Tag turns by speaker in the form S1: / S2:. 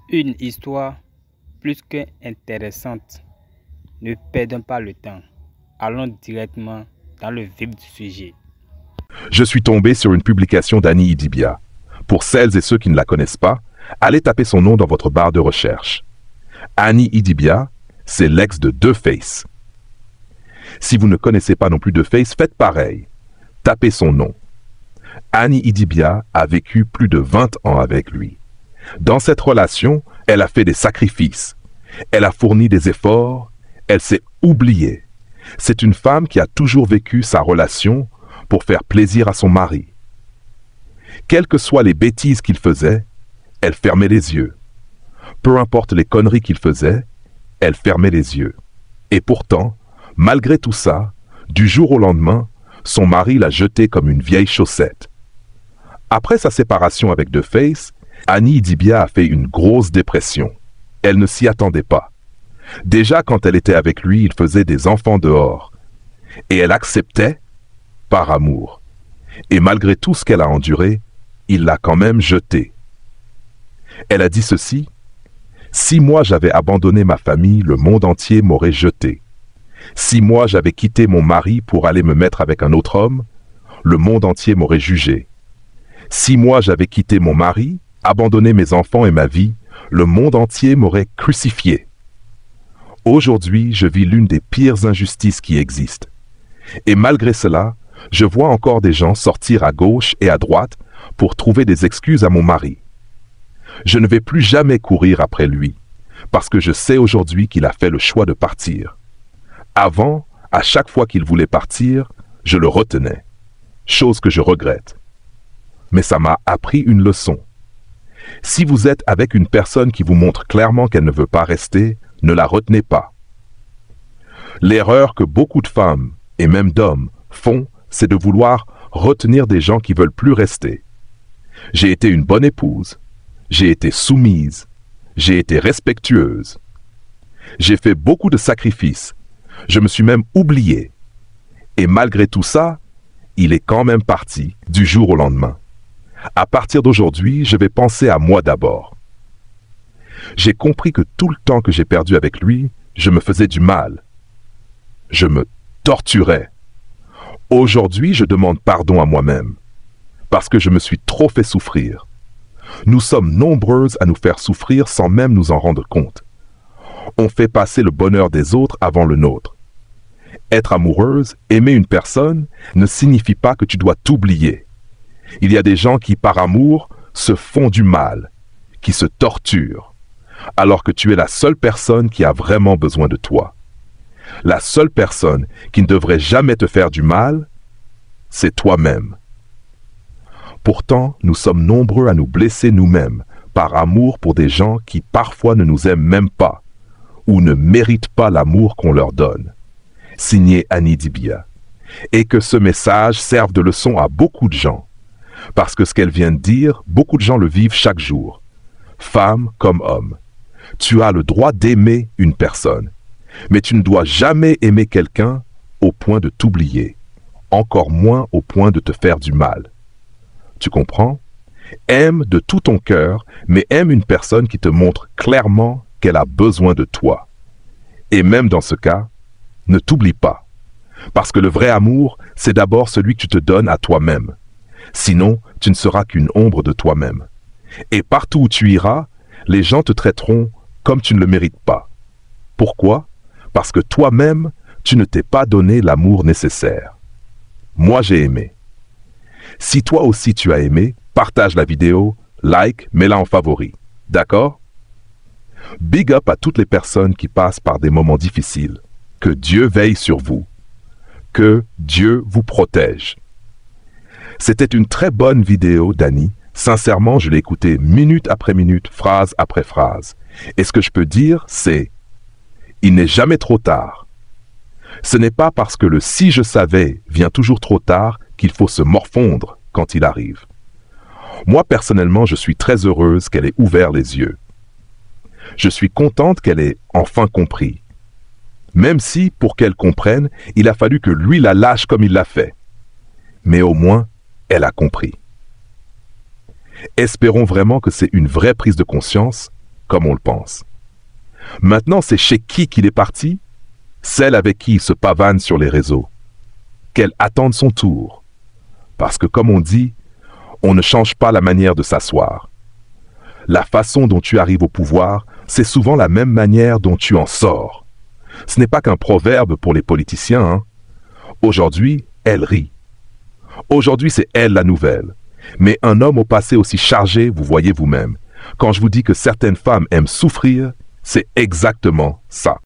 S1: Une histoire plus qu'intéressante. Ne perdons pas le temps. Allons directement dans le vif du sujet.
S2: Je suis tombé sur une publication d'Annie Idibia. Pour celles et ceux qui ne la connaissent pas, allez taper son nom dans votre barre de recherche. Annie Idibia, c'est l'ex de DeFace. Si vous ne connaissez pas non plus DeFace, faites pareil. Tapez son nom. Annie Idibia a vécu plus de 20 ans avec lui. Dans cette relation, elle a fait des sacrifices. Elle a fourni des efforts. Elle s'est oubliée. C'est une femme qui a toujours vécu sa relation pour faire plaisir à son mari. Quelles que soient les bêtises qu'il faisait, elle fermait les yeux. Peu importe les conneries qu'il faisait, elle fermait les yeux. Et pourtant, malgré tout ça, du jour au lendemain, son mari l'a jetée comme une vieille chaussette. Après sa séparation avec DeFace, Annie Idibia a fait une grosse dépression. Elle ne s'y attendait pas. Déjà, quand elle était avec lui, il faisait des enfants dehors. Et elle acceptait par amour. Et malgré tout ce qu'elle a enduré, il l'a quand même jetée. Elle a dit ceci: « Si moi j'avais abandonné ma famille, le monde entier m'aurait jeté. Si moi j'avais quitté mon mari pour aller me mettre avec un autre homme, le monde entier m'aurait jugé. Si moi j'avais quitté mon mari, abandonné mes enfants et ma vie, le monde entier m'aurait crucifié. Aujourd'hui, je vis l'une des pires injustices qui existent. Et malgré cela, je vois encore des gens sortir à gauche et à droite pour trouver des excuses à mon mari. Je ne vais plus jamais courir après lui, parce que je sais aujourd'hui qu'il a fait le choix de partir. Avant, à chaque fois qu'il voulait partir, je le retenais, chose que je regrette. Mais ça m'a appris une leçon. Si vous êtes avec une personne qui vous montre clairement qu'elle ne veut pas rester, ne la retenez pas. L'erreur que beaucoup de femmes, et même d'hommes, font, c'est de vouloir retenir des gens qui veulent plus rester. J'ai été une bonne épouse, j'ai été soumise, j'ai été respectueuse. J'ai fait beaucoup de sacrifices, je me suis même oublié. Et malgré tout ça, il est quand même parti du jour au lendemain. À partir d'aujourd'hui, je vais penser à moi d'abord. J'ai compris que tout le temps que j'ai perdu avec lui, je me faisais du mal. Je me torturais. Aujourd'hui, je demande pardon à moi-même, parce que je me suis trop fait souffrir. Nous sommes nombreuses à nous faire souffrir sans même nous en rendre compte. On fait passer le bonheur des autres avant le nôtre. Être amoureuse, aimer une personne, ne signifie pas que tu dois t'oublier. Il y a des gens qui, par amour, se font du mal, qui se torturent, alors que tu es la seule personne qui a vraiment besoin de toi. La seule personne qui ne devrait jamais te faire du mal, c'est toi-même. Pourtant, nous sommes nombreux à nous blesser nous-mêmes par amour pour des gens qui parfois ne nous aiment même pas ou ne méritent pas l'amour qu'on leur donne. Signé Annie Idibia. Et que ce message serve de leçon à beaucoup de gens. Parce que ce qu'elle vient de dire, beaucoup de gens le vivent chaque jour. Femme comme homme. Tu as le droit d'aimer une personne. Mais tu ne dois jamais aimer quelqu'un au point de t'oublier. Encore moins au point de te faire du mal. Tu comprends? Aime de tout ton cœur, mais aime une personne qui te montre clairement qu'elle a besoin de toi. Et même dans ce cas, ne t'oublie pas. Parce que le vrai amour, c'est d'abord celui que tu te donnes à toi-même. Sinon, tu ne seras qu'une ombre de toi-même. Et partout où tu iras, les gens te traiteront comme tu ne le mérites pas. Pourquoi? Parce que toi-même, tu ne t'es pas donné l'amour nécessaire. Moi, j'ai aimé. Si toi aussi tu as aimé, partage la vidéo, like, mets-la en favori. D'accord? Big up à toutes les personnes qui passent par des moments difficiles. Que Dieu veille sur vous. Que Dieu vous protège. C'était une très bonne vidéo d'Annie. Sincèrement, je l'ai écoutée minute après minute, phrase après phrase. Et ce que je peux dire, c'est: il n'est jamais trop tard. Ce n'est pas parce que le « si je savais » vient toujours trop tard qu'il faut se morfondre quand il arrive. Moi, personnellement, je suis très heureuse qu'elle ait ouvert les yeux. Je suis contente qu'elle ait enfin compris. Même si, pour qu'elle comprenne, il a fallu que lui la lâche comme il l'a fait. Mais au moins, elle a compris. Espérons vraiment que c'est une vraie prise de conscience comme on le pense. Maintenant, c'est chez qui qu'il est parti? Celle avec qui il se pavane sur les réseaux. Qu'elle attende son tour. Parce que comme on dit, on ne change pas la manière de s'asseoir. La façon dont tu arrives au pouvoir, c'est souvent la même manière dont tu en sors. Ce n'est pas qu'un proverbe pour les politiciens, hein. Aujourd'hui, elle rit. Aujourd'hui, c'est elle la nouvelle. Mais un homme au passé aussi chargé, vous voyez vous-même. Quand je vous dis que certaines femmes aiment souffrir, c'est exactement ça.